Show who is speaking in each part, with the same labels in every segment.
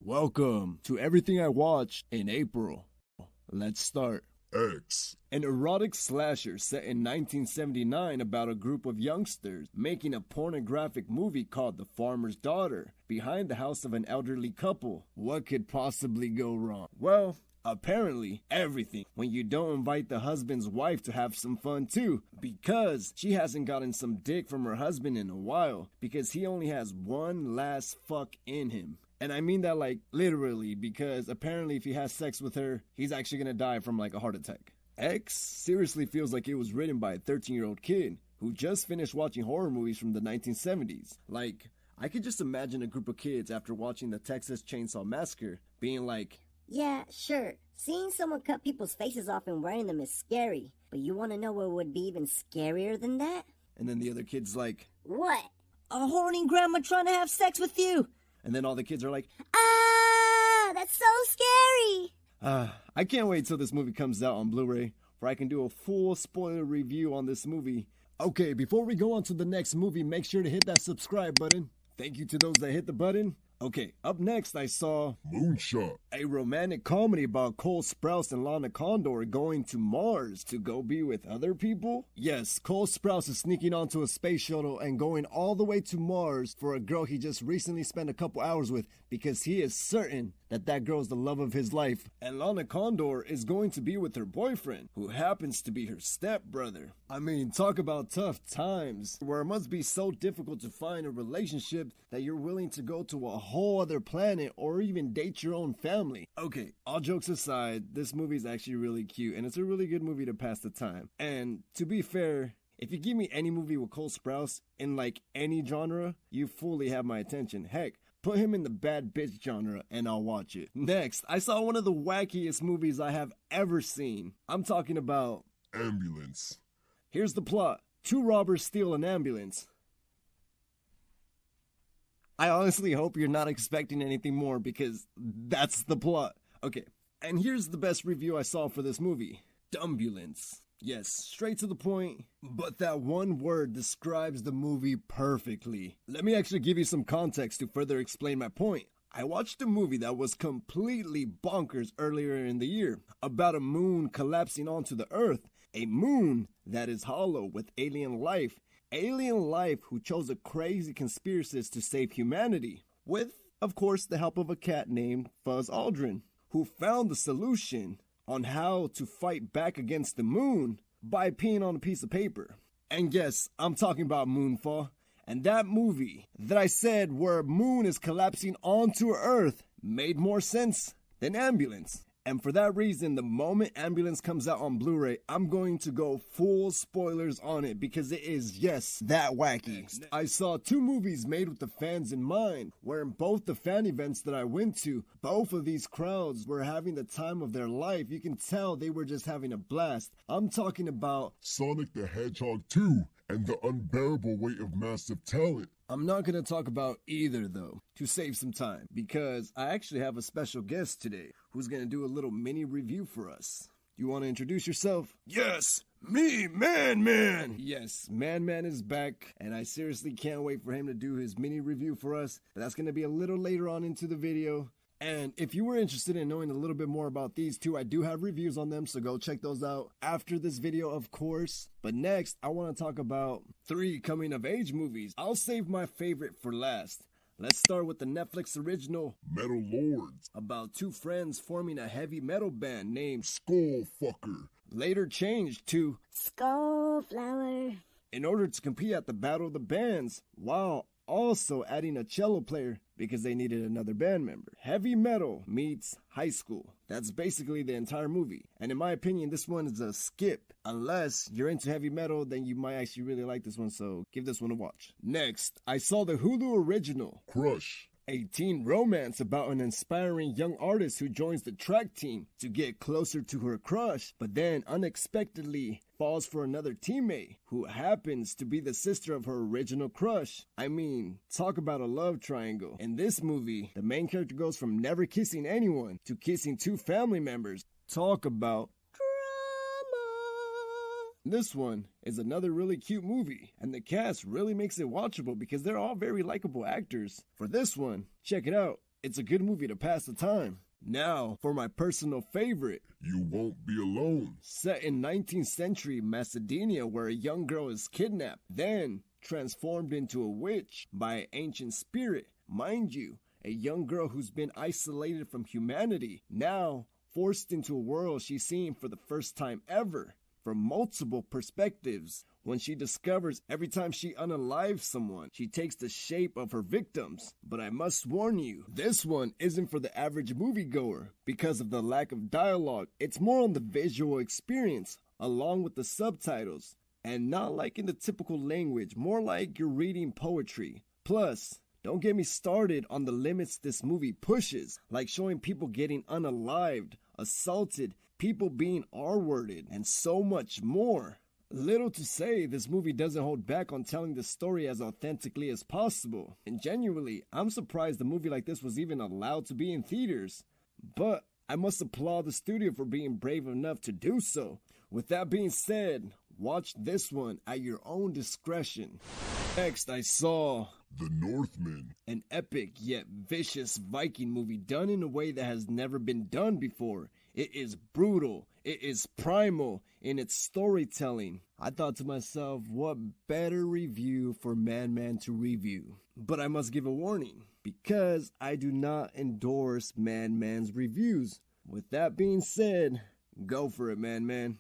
Speaker 1: Welcome to everything I watched in April. Let's start.
Speaker 2: X.
Speaker 1: An erotic slasher set in 1979 about a group of youngsters making a pornographic movie called The Farmer's Daughter behind the house of an elderly couple. What could possibly go wrong? Well, apparently everything when you don't invite the husband's wife to have some fun too, because she hasn't gotten some dick from her husband in a while because he only has one last fuck in him. And I mean that like literally, because apparently if he has sex with her, he's actually gonna die from like a heart attack. X seriously feels like it was written by a 13-year-old kid who just finished watching horror movies from the 1970s. Like, I could just imagine a group of kids after watching the Texas Chainsaw Massacre being like,
Speaker 3: yeah, sure. Seeing someone cut people's faces off and wearing them is scary. But you want to know what would be even scarier than that?
Speaker 1: and then the other kid's like,
Speaker 3: What? A horny grandma trying to have sex with you?
Speaker 1: and then all the kids are like,
Speaker 3: Ah, that's so scary.
Speaker 1: I can't wait till this movie comes out on Blu-ray, where I can do a full spoiler review on this movie. Okay, before we go on to the next movie, make sure to hit that subscribe button. Thank you to those that hit the button. Okay, up next I saw
Speaker 2: Moonshot.
Speaker 1: a romantic comedy about Cole Sprouse and Lana Condor going to Mars to go be with other people. Yes, Cole Sprouse is sneaking onto a space shuttle and going all the way to Mars for a girl he just recently spent a couple hours with because he is certain that that girl's the love of his life. And Lana Condor is going to be with her boyfriend, who happens to be her stepbrother. I mean, talk about tough times, where it must be so difficult to find a relationship that you're willing to go to a whole other planet or even date your own family. Okay, all jokes aside, this movie is actually really cute and it's a really good movie to pass the time. And to be fair, if you give me any movie with Cole Sprouse in like any genre, you fully have my attention. Heck, put him in the bad bitch genre and I'll watch it. Next, I saw one of the wackiest movies I have ever seen. I'm talking about
Speaker 2: Ambulance.
Speaker 1: Here's the plot. Two robbers steal an ambulance. I honestly hope you're not expecting anything more because that's the plot. Okay, and here's the best review I saw for this movie. Dumbulance. Yes, straight to the point, but that one word describes the movie perfectly. Let me actually give you some context to further explain my point. I watched a movie that was completely bonkers earlier in the year about a moon collapsing onto the earth. A moon that is hollow with alien life. Alien life who chose a crazy conspiracist to save humanity. With, of course, the help of a cat named Fuzz Aldrin, who found the solution on how to fight back against the moon by peeing on a piece of paper. And yes, I'm talking about Moonfall. And that movie that I said where a moon is collapsing onto Earth made more sense than Ambulance. And for that reason, the moment Ambulance comes out on Blu-ray, I'm going to go full spoilers on it because it is, yes, that wacky. I saw two movies made with the fans in mind, where in both the fan events that I went to, both of these crowds were having the time of their life. You can tell they were just having a blast. I'm talking about
Speaker 2: Sonic the Hedgehog 2 and the unbearable weight of massive talent.
Speaker 1: I'm not going to talk about either, though, to save some time, because I actually have a special guest today who's going to do a little mini review for us. You want to introduce yourself? Yes, me, Man. Yes, Man is back, and I seriously can't wait for him to do his mini review for us, but that's going to be a little later on into the video. And if you were interested in knowing a little bit more about these two, I do have reviews on them, so go check those out after this video, of course. But next, I want to talk about 3 coming-of-age movies. I'll save my favorite for last. Let's start with the Netflix original
Speaker 2: Metal Lords.
Speaker 1: about 2 friends forming a heavy metal band named
Speaker 2: Skullfucker.
Speaker 1: later changed to
Speaker 3: Skullflower.
Speaker 1: in order to compete at the Battle of the Bands, while also adding a cello player because they needed another band member. Heavy metal meets high school. That's basically the entire movie. And in my opinion, this one is a skip. Unless you're into heavy metal, then you might actually really like this one, so give this one a watch. Next, I saw the Hulu original
Speaker 2: Crush.
Speaker 1: a teen romance about an inspiring young artist who joins the track team to get closer to her crush, but then unexpectedly falls for another teammate who happens to be the sister of her original crush. I mean, talk about a love triangle. In this movie, the main character goes from never kissing anyone to kissing 2 family members. Talk about this one is another really cute movie, and the cast really makes it watchable because they're all very likable actors. For this one, check it out. it's a good movie to pass the time. Now, for my personal favorite.
Speaker 2: You Won't Be Alone.
Speaker 1: Set in 19th century Macedonia, where a young girl is kidnapped, then transformed into a witch by an ancient spirit. Mind you, a young girl who's been isolated from humanity, now forced into a world she's seeing for the first time ever, from multiple perspectives. When she discovers every time she unalives someone, she takes the shape of her victims. But I must warn you, this one isn't for the average moviegoer because of the lack of dialogue. It's more on the visual experience, along with the subtitles, and not like in the typical language, more like you're reading poetry. Plus, don't get me started on the limits this movie pushes, like showing people getting unalived, assaulted, people being R-worded, and so much more. Little to say, this movie doesn't hold back on telling the story as authentically as possible. And genuinely, I'm surprised a movie like this was even allowed to be in theaters. But I must applaud the studio for being brave enough to do so. With that being said, watch this one at your own discretion. Next, I saw
Speaker 2: The Northman.
Speaker 1: An epic yet vicious Viking movie done in a way that has never been done before. It is brutal. It is primal in its storytelling. I thought to myself, what better review for Man to review? But I must give a warning, because I do not endorse Man's reviews. With that being said, go for it, Man.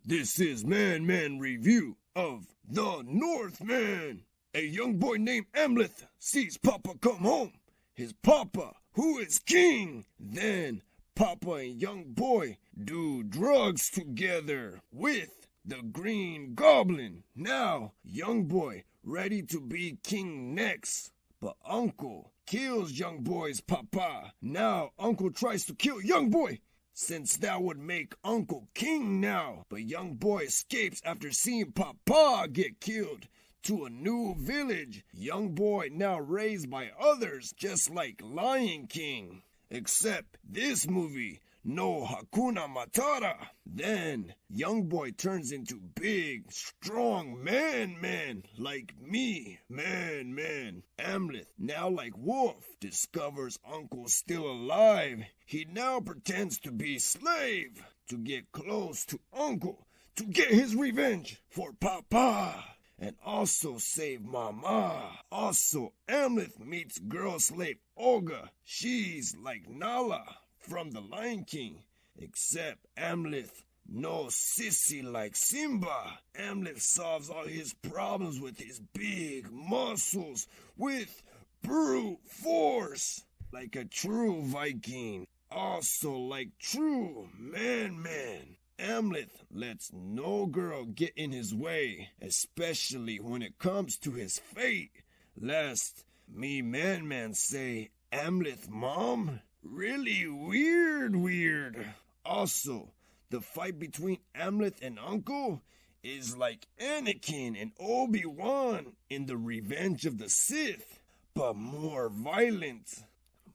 Speaker 1: This is Man review of The Northman. A young boy named Amleth sees Papa come home. His Papa, who is king. Then Papa and young boy do drugs together with the Green Goblin. Now, young boy ready to be king next. But Uncle kills young boy's Papa. Now, Uncle tries to kill young boy, since that would make Uncle king now. But young boy escapes after seeing Papa get killed to a new village. Young boy now raised by others, just like Lion King. Except this movie, no Hakuna Matata. Then, young boy turns into big, strong man, like me. Man. Amleth, now like Wolf, discovers Uncle's still alive. He now pretends to be slave to get close to Uncle, to get his revenge for Papa, and also save Mama. Also, Amleth meets girl slave Olga. She's like Nala from The Lion King, except Amleth no sissy like Simba. Amleth solves all his problems with his big muscles, with brute force, like a true Viking. Also like true man. Amleth lets no girl get in his way, especially when it comes to his fate. Lest me man say, Amleth mom? Really weird. Also, the fight between Amleth and Uncle is like Anakin and Obi-Wan in The Revenge of the Sith, but more violent.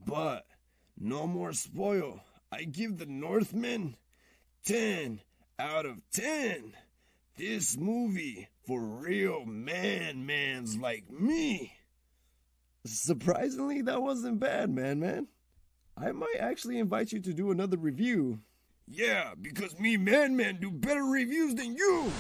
Speaker 1: But no more spoil. I give The Northman 10 out of 10. This movie for real mans like me. Surprisingly, that wasn't bad, man. I might actually invite you to do another review. Yeah, because me man do better reviews than you.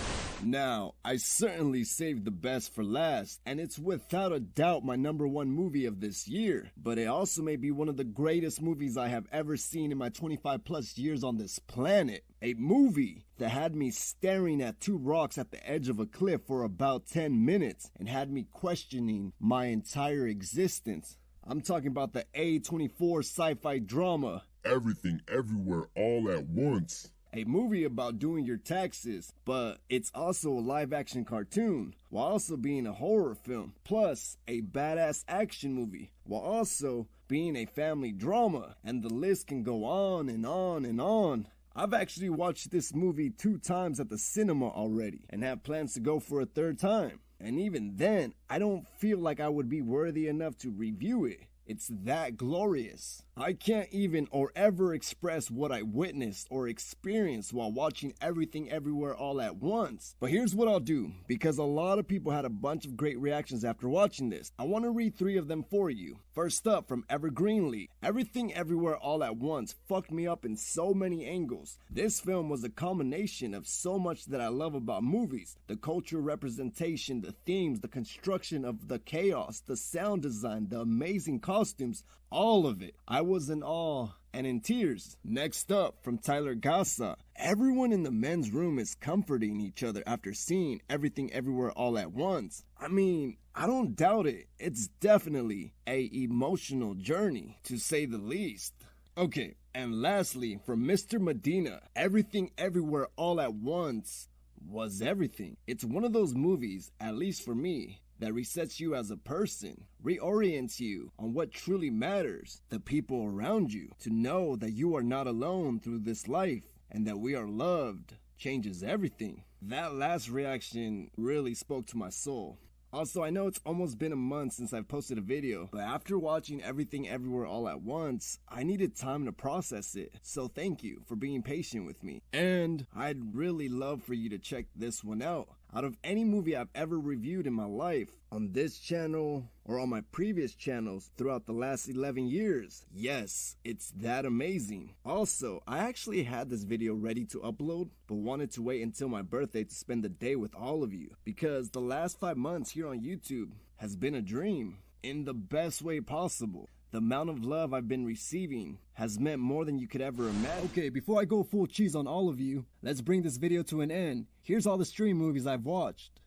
Speaker 1: Now, I certainly saved the best for last, and it's without a doubt my #1 movie of this year. But it also may be one of the greatest movies I have ever seen in my 25 plus years on this planet. A movie that had me staring at two rocks at the edge of a cliff for about 10 minutes and had me questioning my entire existence. I'm talking about the A24 sci-fi drama,
Speaker 2: Everything, Everywhere, All at Once.
Speaker 1: A movie about doing your taxes, but it's also a live-action cartoon, while also being a horror film, plus a badass action movie, while also being a family drama, and the list can go on and on and on. I've actually watched this movie 2 times at the cinema already, and have plans to go for a 3rd time. And even then, I don't feel like I would be worthy enough to review it. It's that glorious. I can't even or ever express what I witnessed or experienced while watching Everything Everywhere All at Once. But here's what I'll do, because a lot of people had a bunch of great reactions after watching this. I want to read 3 of them for you. First up, from Evergreenly, Everything Everywhere All at Once fucked me up in so many angles. This film was a culmination of so much that I love about movies. The cultural representation, the themes, the construction of the chaos, the sound design, the amazing costumes, all of it. I was in awe and in tears. Next up, from Tyler Gassa, everyone in the men's room is comforting each other after seeing Everything Everywhere All at Once. I mean, I don't doubt it. It's definitely a emotional journey, to say the least. Okay, and lastly, from Mr. Medina, Everything Everywhere All at Once was everything. It's one of those movies, at least for me, that resets you as a person, reorients you on what truly matters, the people around you, to know that you are not alone through this life and that we are loved changes everything. That last reaction really spoke to my soul. Also, I know it's almost been a month since I've posted a video, but after watching Everything Everywhere All at Once, I needed time to process it. So thank you for being patient with me. And I'd really love for you to check this one out. Out of any movie I've ever reviewed in my life, on this channel or on my previous channels throughout the last 11 years, yes, it's that amazing. Also, I actually had this video ready to upload, but wanted to wait until my birthday to spend the day with all of you, because the last 5 months here on YouTube has been a dream in the best way possible. The amount of love I've been receiving has meant more than you could ever imagine. Okay, before I go full cheese on all of you, let's bring this video to an end. Here's all the stream movies I've watched.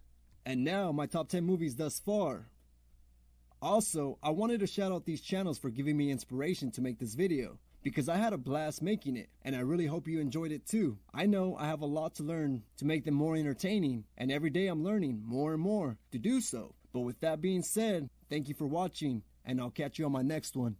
Speaker 1: And now, my top 10 movies thus far. Also, I wanted to shout out these channels for giving me inspiration to make this video, because I had a blast making it, and I really hope you enjoyed it too. I know I have a lot to learn to make them more entertaining, and every day I'm learning more and more to do so. But with that being said, thank you for watching, and I'll catch you on my next one.